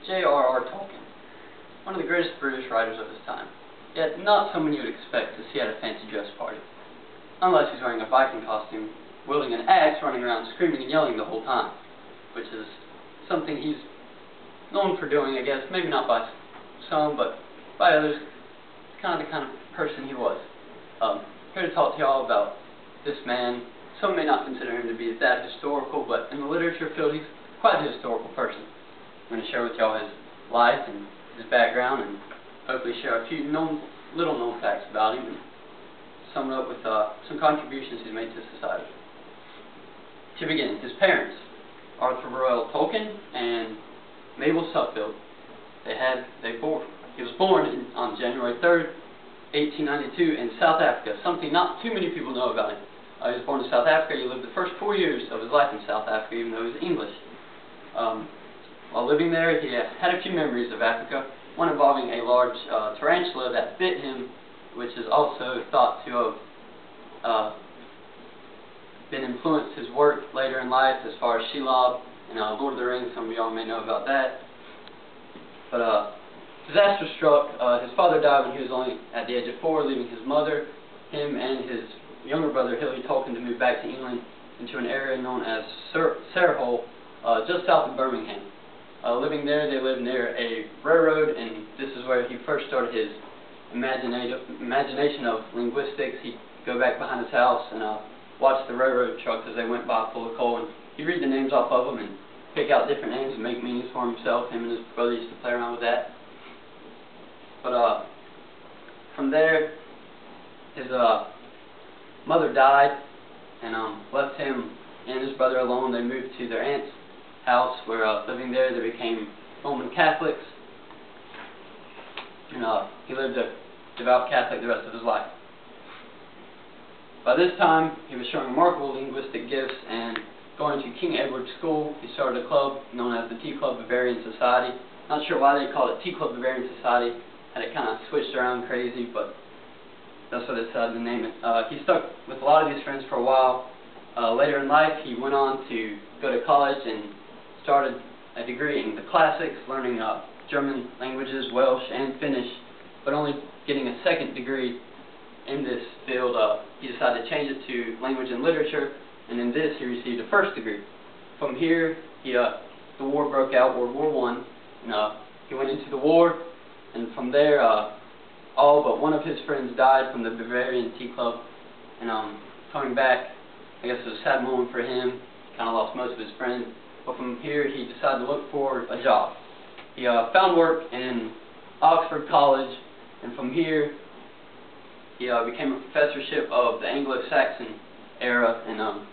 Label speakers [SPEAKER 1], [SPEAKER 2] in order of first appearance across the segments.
[SPEAKER 1] J.R.R. Tolkien, one of the greatest British writers of his time, yet not someone you would expect to see at a fancy dress party, unless he's wearing a Viking costume, wielding an axe, running around screaming and yelling the whole time, which is something he's known for doing, I guess, maybe not by some, but by others. It's kind of the kind of person he was. Here to talk to y'all about this man. Some may not consider him to be that historical, but in the literature field, he's quite a historical person. I'm going to share with y'all his life and his background, and hopefully share a few little known facts about him, and sum it up with some contributions he's made to society. To begin, his parents, Arthur Tolkien and Mabel Suffield. He was born on January 3rd, 1892 in South Africa, something not too many people know about him. He was born in South Africa. He lived the first 4 years of his life in South Africa, even though he was English. While living there, he had a few memories of Africa, one involving a large tarantula that bit him, which is also thought to have been influenced his work later in life, as far as Shelob and Lord of the Rings. Some of y'all may know about that. But disaster struck. His father died when he was only at the age of 4, leaving his mother, him, and his younger brother, Hilary Tolkien, to move back to England into an area known as Sarehole, just south of Birmingham. Living there, they lived near a railroad, and this is where he first started his imagination of linguistics. He'd go back behind his house and watch the railroad trucks as they went by full of coal, and he'd read the names off of them and pick out different names and make meanings for himself. Him and his brother used to play around with that. But from there, his mother died and left him and his brother alone. They moved to their aunt's house, where living there they became Roman Catholics, and he lived a devout Catholic the rest of his life. By this time, he was showing remarkable linguistic gifts, and going to King Edward's School, he started a club known as the Tea Club Bavarian Society. Not sure why they called it Tea Club Bavarian Society. Had it kind of switched around crazy, but that's what they decided to name it. He stuck with a lot of these friends for a while. Later in life, he went on to go to college and started a degree in the classics, learning German languages, Welsh, and Finnish, but only getting a second degree in this field. He decided to change it to language and literature, and in this he received a first degree. From here, the war broke out, World War I, and he went into the war, and from there, all but one of his friends died from the Bavarian Tea Club, and coming back, I guess it was a sad moment for him. Kind of lost most of his friends. But from here, he decided to look for a job. He found work in Oxford College, and from here, he became a professorship of the Anglo-Saxon era, and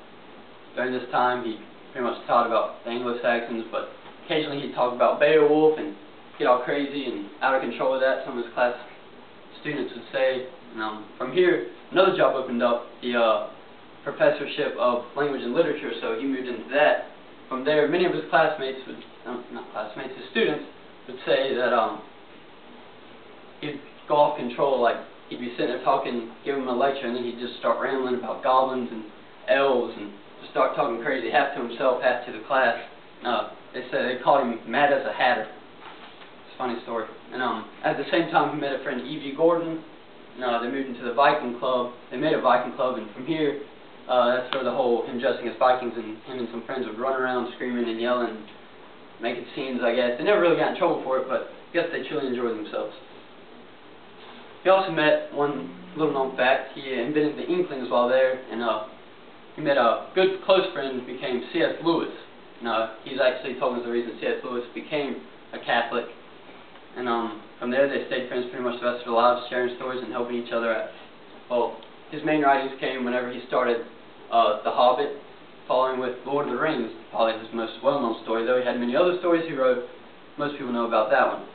[SPEAKER 1] during this time, he pretty much taught about the Anglo-Saxons, but occasionally he'd talk about Beowulf and get all crazy and out of control with that, some of his class students would say. And from here, another job opened up, the professorship of language and literature, so he moved into that. From there, many of his classmates would, his students would say that he'd go off control, like he'd be sitting there talking, give him a lecture, and then he'd just start rambling about goblins and elves and just start talking crazy, half to himself, half to the class. They said they called him mad as a hatter. It's a funny story. And at the same time, he met a friend, E.V. Gordon. They moved into the Viking Club. They made a Viking Club, and from here, that's where the whole him dressing as Vikings and him and some friends would run around screaming and yelling, making scenes, I guess. They never really got in trouble for it, but I guess they truly enjoyed themselves. He also met, one little known fact, he invented the Inklings while there, and he met a good close friend, became C.S. Lewis. He's actually told us the reason C.S. Lewis became a Catholic. And from there they stayed friends pretty much the rest of their lives, sharing stories and helping each other out. Well, his main writings came whenever he started The Hobbit, following with Lord of the Rings, probably his most well-known story, though he had many other stories he wrote. Most people know about that one.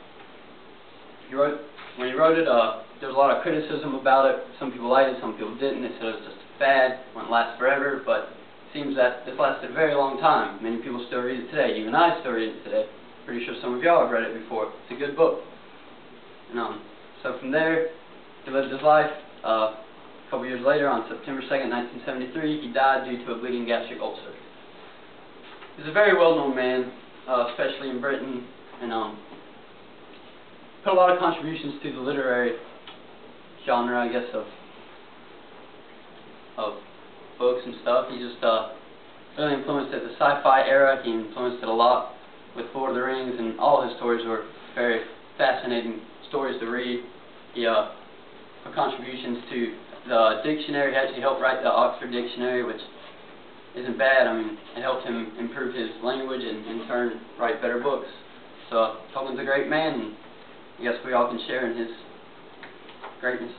[SPEAKER 1] When he wrote it, there was a lot of criticism about it. Some people liked it, some people didn't. They said it was just a fad, wouldn't last forever, but it seems that this lasted a very long time. Many people still read it today. Even I still read it today. Pretty sure some of y'all have read it before. It's a good book. And, so from there, he lived his life. A couple years later, on September 2nd, 1973, he died due to a bleeding gastric ulcer. He's a very well-known man, especially in Britain. and put a lot of contributions to the literary genre, I guess, of books and stuff. He just really influenced it. The sci-fi era, he influenced it a lot with Lord of the Rings, and all his stories were very fascinating stories to read. He put contributions to the dictionary. He actually helped write the Oxford Dictionary, which isn't bad. I mean, it helped him improve his language and in turn write better books. So Tolkien's a great man, and I guess we all can share in his greatness.